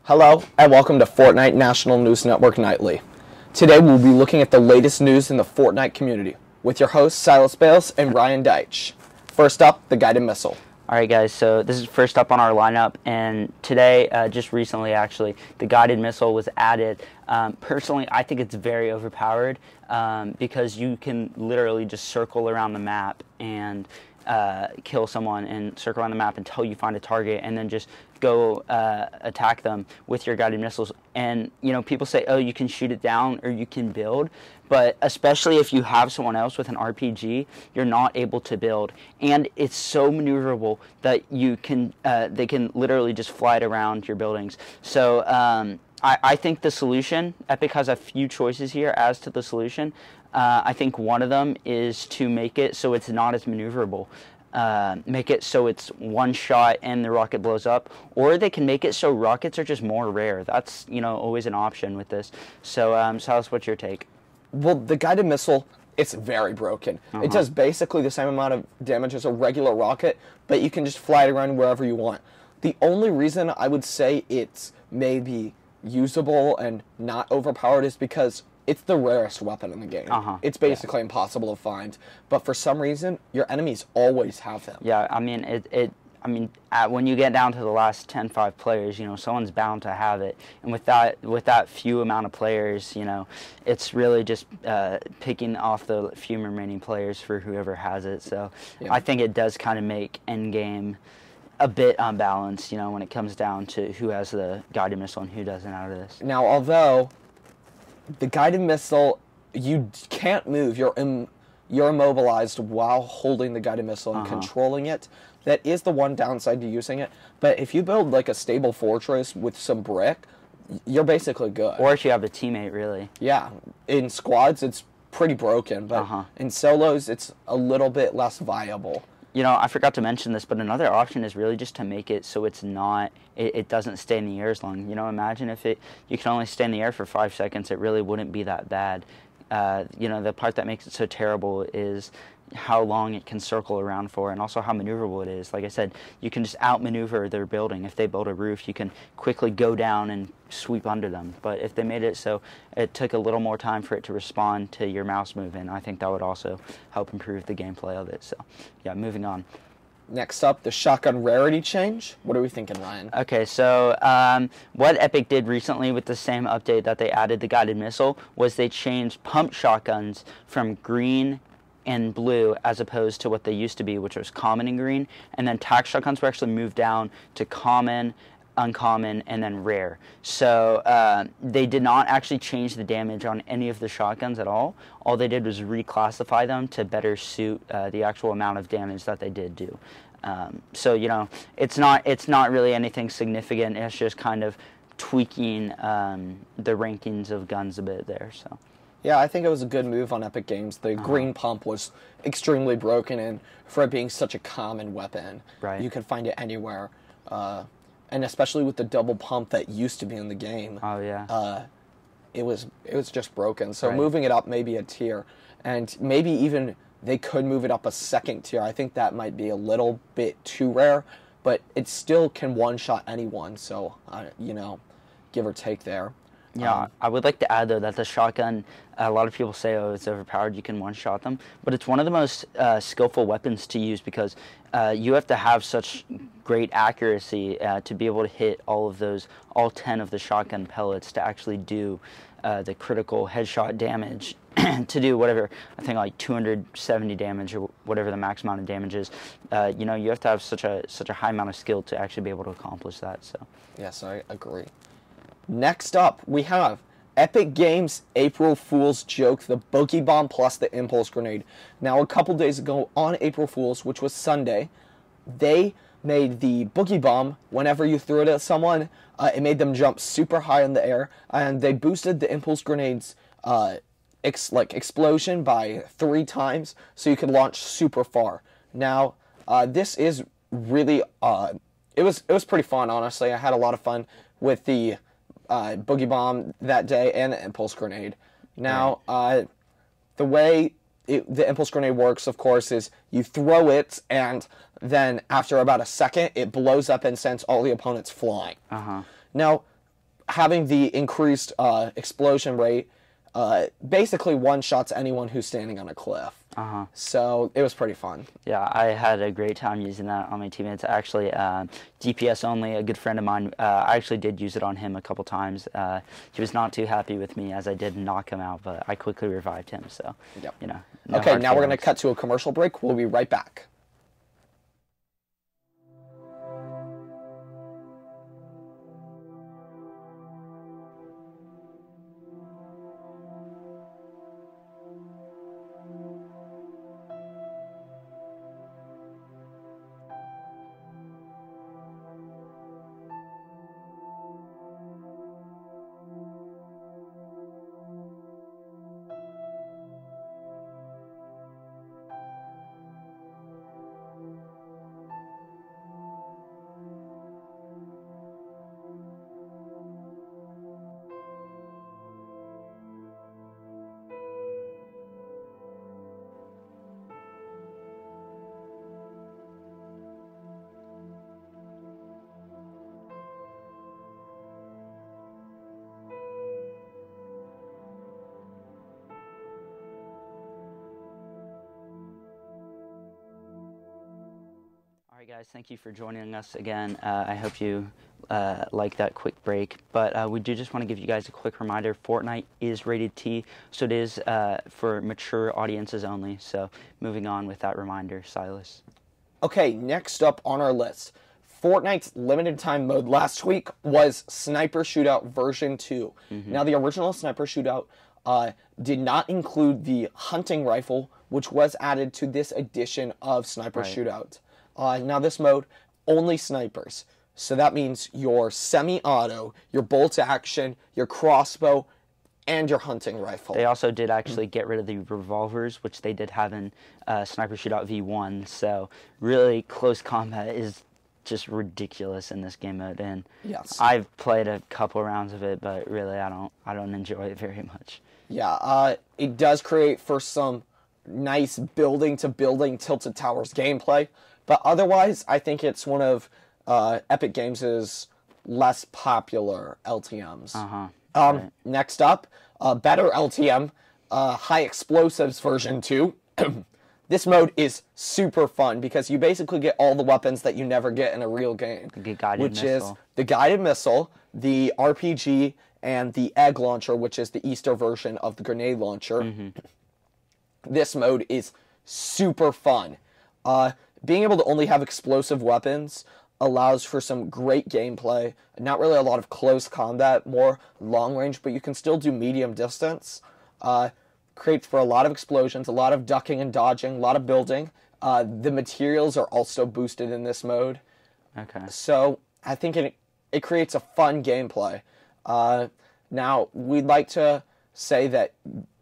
Hello, and welcome to Fortnite National News Network Nightly. Today we'll be looking at the latest news in the Fortnite community with your hosts Silas Bales and Ryan Deitch. First up, the guided missile. Alright guys, so this is first up on our lineup, and today, just recently actually, the guided missile was added. Personally, I think it's very overpowered because you can literally just circle around the map and kill someone and circle around the map until you find a target and then just go attack them with your guided missiles. And people say, oh, you can shoot it down or you can build, but especially if you have someone else with an RPG, you're not able to build. And it's so maneuverable that you can they can literally just fly it around your buildings. So I think the solution, Epic has a few choices here as to the solution. I think one of them is to make it so it's not as maneuverable. Make it so it's one shot and the rocket blows up, or they can make it so rockets are just more rare. That's always an option with this. So Silas, what's your take? Well, the guided missile, it's very broken. It does basically the same amount of damage as a regular rocket, but you can just fly it around wherever you want. The only reason I would say it's maybe usable and not overpowered is because it's the rarest weapon in the game. It's basically impossible to find, but for some reason, your enemies always have them. Yeah, I mean, when you get down to the last 10-5 players, someone's bound to have it, and with that few amount of players, it's really just picking off the few remaining players for whoever has it. So yeah. I think it does kind of make endgame a bit unbalanced, when it comes down to who has the guided missile and who doesn't out of this. Now, although the guided missile, you can't move. You're immobilized while holding the guided missile and controlling it. That is the one downside to using it. But if you build like a stable fortress with some brick, you're basically good. Or if you have a teammate, really. Yeah. In squads, it's pretty broken. But in solos, it's a little bit less viable. I forgot to mention this, but another option is really just to make it so it's not, it doesn't stay in the air as long. Imagine if you can only stay in the air for 5 seconds, it really wouldn't be that bad. The part that makes it so terrible is how long it can circle around for, and also how maneuverable it is. Like I said, you can just outmaneuver their building. If they build a roof, you can quickly go down and sweep under them. But if they made it so it took a little more time for it to respond to your mouse movement, I think that would also help improve the gameplay of it. So, yeah, moving on. Next up, the shotgun rarity change. What are we thinking, Ryan? Okay, so what Epic did recently with the same update that they added the guided missile was they changed pump shotguns from green and blue as opposed to what they used to be, which was common and green, and then tac shotguns were actually moved down to common, uncommon, and then rare. So they did not actually change the damage on any of the shotguns at all. All they did was reclassify them to better suit the actual amount of damage that they did do. So it's not really anything significant. It's just kind of tweaking the rankings of guns a bit there. So. Yeah, I think it was a good move on Epic Games. The green pump was extremely broken, and for it being such a common weapon, you could find it anywhere. And especially with the double pump that used to be in the game, it was just broken. So moving it up maybe a tier, and maybe even they could move it up a second tier. I think that might be a little bit too rare, but it still can one-shot anyone. So give or take there. Yeah, I would like to add, though, that the shotgun, a lot of people say, oh, it's overpowered, you can one-shot them, but it's one of the most skillful weapons to use because you have to have such great accuracy to be able to hit all 10 of the shotgun pellets to actually do the critical headshot damage to do whatever, I think like 270 damage or whatever the max amount of damage is. You have to have such a high amount of skill to actually be able to accomplish that. So. Yes, I agree. Next up, we have Epic Games' April Fool's joke, the Boogie Bomb plus the Impulse Grenade. Now, a couple days ago on April Fool's, which was Sunday, they made the Boogie Bomb, whenever you threw it at someone, it made them jump super high in the air, and they boosted the Impulse Grenade's explosion by 3 times, so you could launch super far. Now, this is really, it was pretty fun, honestly. I had a lot of fun with the Boogie Bomb that day and the Impulse Grenade. Now, the way the Impulse Grenade works, of course, is you throw it, and then after about a second, it blows up and sends all the opponents flying. Now, having the increased explosion rate basically one-shots anyone who's standing on a cliff. So it was pretty fun. Yeah, I had a great time using that on my teammates. Actually, DPS only, a good friend of mine, I actually did use it on him a couple times. He was not too happy with me as I did knock him out, but I quickly revived him, so, yep. No okay, now we're going to cut to a commercial break. We'll be right back. Alright guys, thank you for joining us again. I hope you like that quick break, but we do just want to give you guys a quick reminder. Fortnite is rated T, so it is for mature audiences only. So moving on with that reminder, Silas. Okay, next up on our list, Fortnite's limited time mode last week was Sniper Shootout version 2. Now the original Sniper Shootout did not include the hunting rifle, which was added to this edition of Sniper Shootout. Now this mode, only snipers. So that means your semi-auto, your bolt action, your crossbow, and your hunting rifle. They also did actually get rid of the revolvers, which they did have in Sniper Shootout V1. So really close combat is just ridiculous in this game mode. And yes, I've played a couple rounds of it, but really I don't enjoy it very much. Yeah, it does create for some nice building to building Tilted Towers gameplay. But otherwise, I think it's one of Epic Games' less popular LTMs. Right. Next up, better LTM, High Explosives version 2. This mode is super fun because you basically get all the weapons that you never get in a real game. Which is the guided missile, the RPG, and the egg launcher, which is the Easter version of the grenade launcher. This mode is super fun. Being able to only have explosive weapons allows for some great gameplay. Not really a lot of close combat, more long range, but you can still do medium distance. Creates for a lot of explosions, a lot of ducking and dodging, a lot of building. The materials are also boosted in this mode. Okay. So I think it creates a fun gameplay. Now, we'd like to say that,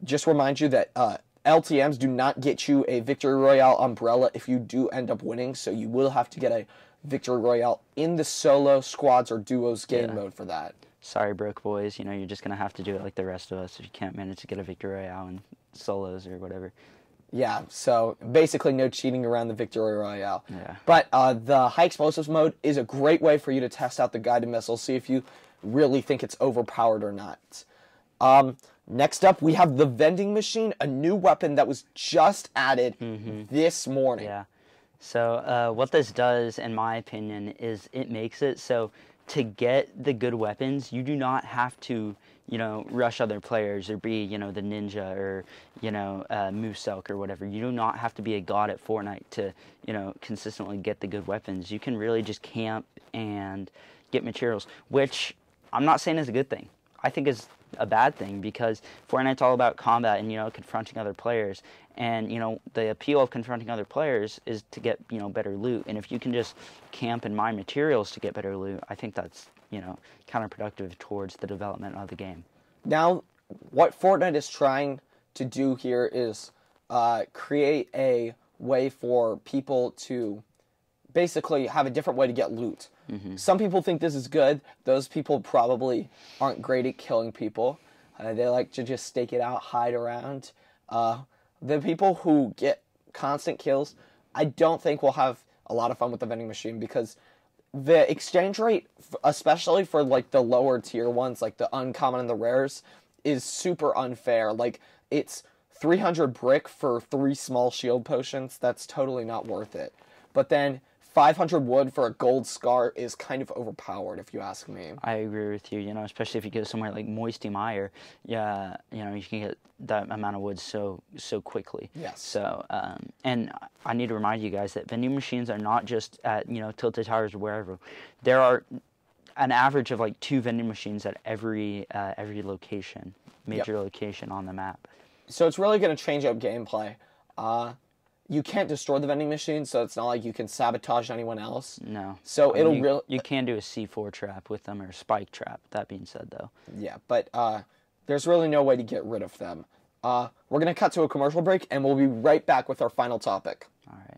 just remind you that LTMs do not get you a Victory Royale umbrella if you do end up winning, so you will have to get a Victory Royale in the solo, squads, or duos game mode for that. Sorry, broke boys. You're just going to have to do it like the rest of us if you can't manage to get a Victory Royale in solos or whatever. Yeah, so basically no cheating around the Victory Royale. Yeah. But the High Explosives mode is a great way for you to test out the guided missile, see if you really think it's overpowered or not. Next up, we have the vending machine, a new weapon that was just added this morning. Yeah. So what this does, in my opinion, is it makes it so to get the good weapons, you do not have to, rush other players or be, the ninja or, Mooselk or whatever. You do not have to be a god at Fortnite to, consistently get the good weapons. You can really just camp and get materials, which I'm not saying is a good thing. I think is a bad thing because Fortnite's all about combat and, confronting other players. And, the appeal of confronting other players is to get, better loot. And if you can just camp and mine materials to get better loot, I think that's, counterproductive towards the development of the game. Now, what Fortnite is trying to do here is create a way for people to basically have a different way to get loot. Some people think this is good. Those people probably aren't great at killing people. They like to just stake it out, hide around. The people who get constant kills, I don't think will have a lot of fun with the vending machine because the exchange rate, especially for like the lower tier ones, like the uncommon and the rares, is super unfair. Like, it's 300 brick for 3 small shield potions. That's totally not worth it. But then 500 wood for a gold scar is kind of overpowered, if you ask me. I agree with you. Especially if you go somewhere like Moisty Mire, yeah, you can get that amount of wood so quickly. Yes. So, and I need to remind you guys that vending machines are not just at Tilted Towers or wherever. There are an average of like 2 vending machines at every location, major location on the map. So it's really going to change up gameplay. You can't destroy the vending machine, so it's not like you can sabotage anyone else. No. So it'll really... You can do a C4 trap with them, or a spike trap, that being said, though. Yeah, but there's really no way to get rid of them. We're going to cut to a commercial break, and we'll be right back with our final topic. All right.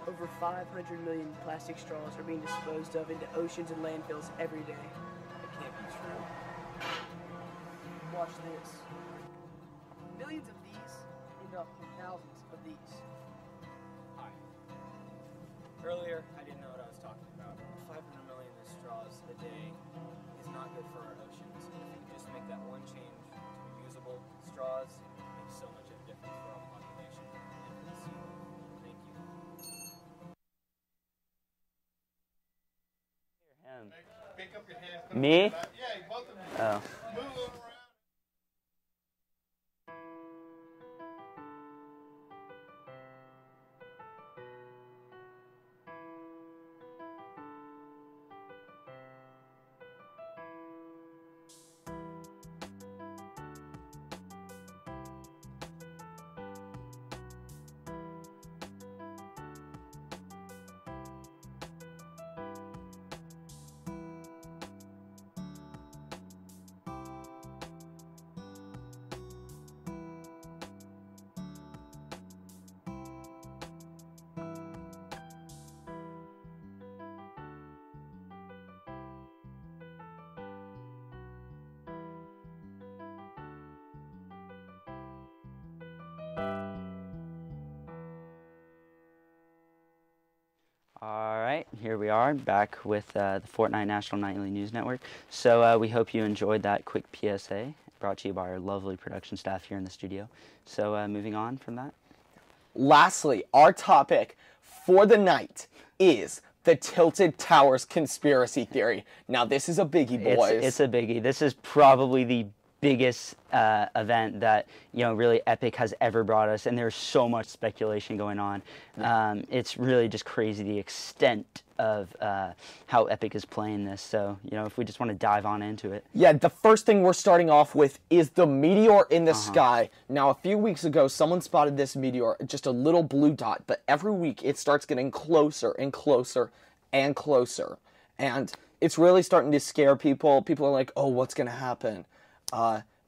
Over 500 million plastic straws are being disposed of into oceans and landfills every day. It can't be true. Watch this. Millions of these end up in thousands of these. Hi. Earlier, I didn't know what I was talking about. 500 million of straws a day is not good for our oceans. If we could just make that one change to reusable straws, it makes so much of a difference for our population and for the sea life. Thank you. Pick up your hands. Me? Yeah, both of you. Oh. Move them around. All right, here we are back with the Fortnite National Nightly News Network. So we hope you enjoyed that quick PSA brought to you by our lovely production staff here in the studio. So moving on from that. Lastly, our topic for the night is the Tilted Towers conspiracy theory. Now, this is a biggie, boys. It's a biggie. This is probably the biggest event that really Epic has ever brought us, and there's so much speculation going on. It's really just crazy the extent of how Epic is playing this. So if we just want to dive on into it. Yeah, the first thing we're starting off with is the meteor in the sky. Now, a few weeks ago, someone spotted this meteor, just a little blue dot, but every week it starts getting closer and closer and closer, and it's really starting to scare people. People are like, oh, what's going to happen?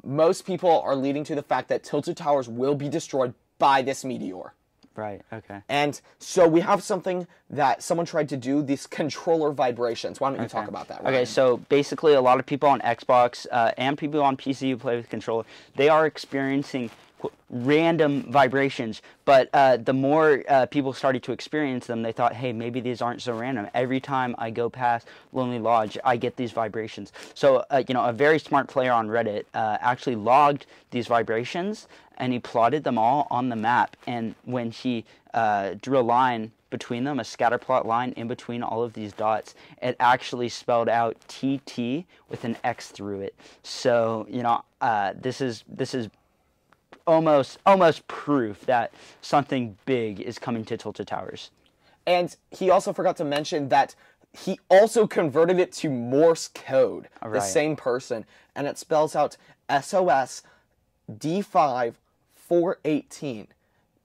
Most people are leading to the fact that Tilted Towers will be destroyed by this meteor. Right, okay. And so we have something that someone tried to do, these controller vibrations. Why don't you talk about that, Ryan? Okay, so basically a lot of people on Xbox and people on PC who play with controller, they are experiencing random vibrations, but the more people started to experience them, they thought, hey, maybe these aren't so random. Every time I go past Lonely Lodge, I get these vibrations. So, a very smart player on Reddit actually logged these vibrations, and he plotted them all on the map. And when he drew a line between them, a scatter plot line in between all of these dots, it actually spelled out TT with an X through it. So, this is almost proof that something big is coming to Tilted Towers. And he also forgot to mention that he also converted it to Morse code, the same person, and it spells out SOS D5 418.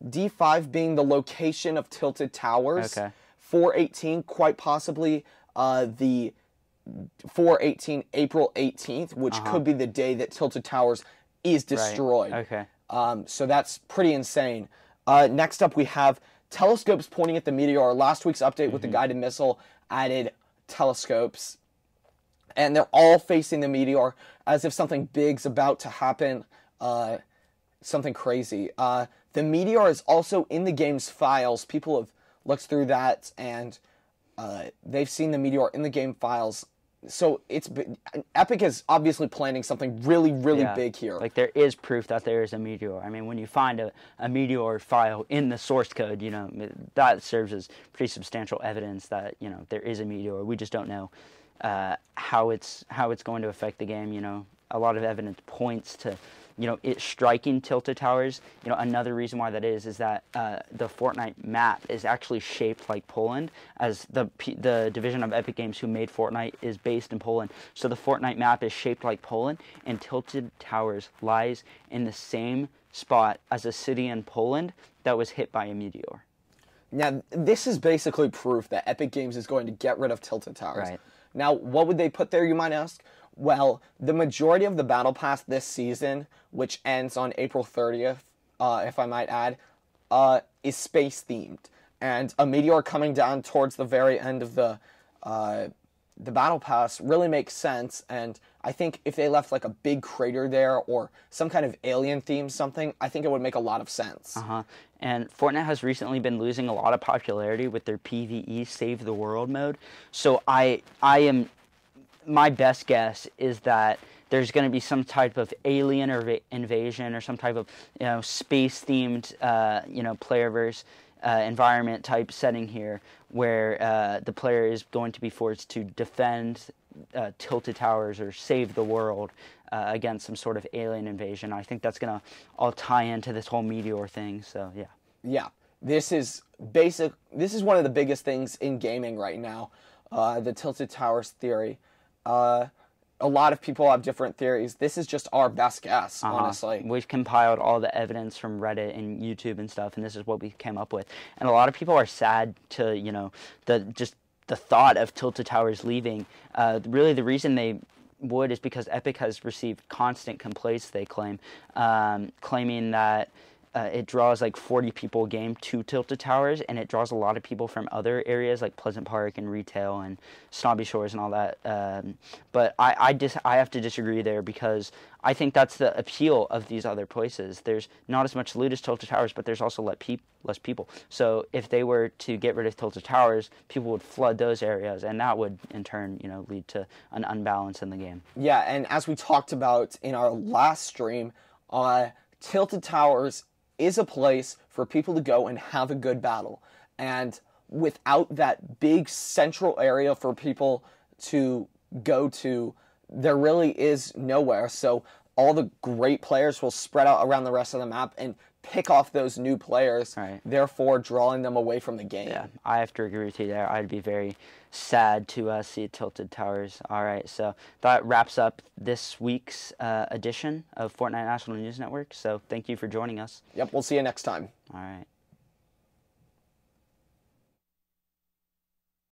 D5 being the location of Tilted Towers. Okay. 418, quite possibly the 418 April 18th, which could be the day that Tilted Towers is destroyed. Right. Okay. So that's pretty insane. Next up, we have telescopes pointing at the meteor. Last week's update with the guided missile added telescopes, and they're all facing the meteor as if something big's about to happen, something crazy. The meteor is also in the game's files. People have looked through that, and they've seen the meteor in the game files. So Epic is obviously planning something really, really big here. Like, there is proof that there is a meteor. I mean, when you find a meteor file in the source code, you know, that serves as pretty substantial evidence that, you know, there is a meteor. We just don't know how it's going to affect the game. You know, a lot of evidence points to, you know, it striking tilted towers. You know, another reason why that is that the Fortnite map is actually shaped like Poland, as the division of Epic Games who made Fortnite is based in Poland. So the Fortnite map is shaped like Poland, and Tilted Towers lies in the same spot as a city in Poland that was hit by a meteor. Now, this is basically proof that Epic Games is going to get rid of Tilted Towers. Right. Now, what would they put there, you might ask? Well, the majority of the Battle Pass this season, which ends on April 30th, if I might add, is space-themed. And a meteor coming down towards the very end of the Battle Pass really makes sense. And I think if they left like a big crater there or some kind of alien theme something, I think it would make a lot of sense. And Fortnite has recently been losing a lot of popularity with their PvE Save the World mode. So my best guess is that there's going to be some type of alien or invasion or some type of, you know, space-themed, you know, playerverse environment type setting here, where the player is going to be forced to defend Tilted Towers or save the world against some sort of alien invasion. I think that's going to all tie into this whole meteor thing. So yeah. Yeah, this is one of the biggest things in gaming right now, the Tilted Towers theory. A lot of people have different theories. This is just our best guess, honestly. We've compiled all the evidence from Reddit and YouTube and stuff, and this is what we came up with. And a lot of people are sad to, you know, the thought of Tilted Towers leaving. Really, the reason they would is because Epic has received constant complaints, they claim, claiming that it draws like 40 people a game to Tilted Towers, and it draws a lot of people from other areas like Pleasant Park and retail and Snobby Shores and all that. But I have to disagree there, because I think that's the appeal of these other places. There's not as much loot as Tilted Towers, but there's also less people. So if they were to get rid of Tilted Towers, people would flood those areas, and that would in turn, you know, lead to an unbalance in the game. Yeah, and as we talked about in our last stream, Tilted Towers is a place for people to go and have a good battle. And without that big central area for people to go to, there really is nowhere. So all the great players will spread out around the rest of the map and pick off those new players, therefore drawing them away from the game. Yeah, I have to agree with you there. I'd be very sad to see Tilted Towers. All right, so that wraps up this week's edition of Fortnite National News Network. So thank you for joining us. Yep, we'll see you next time. All right.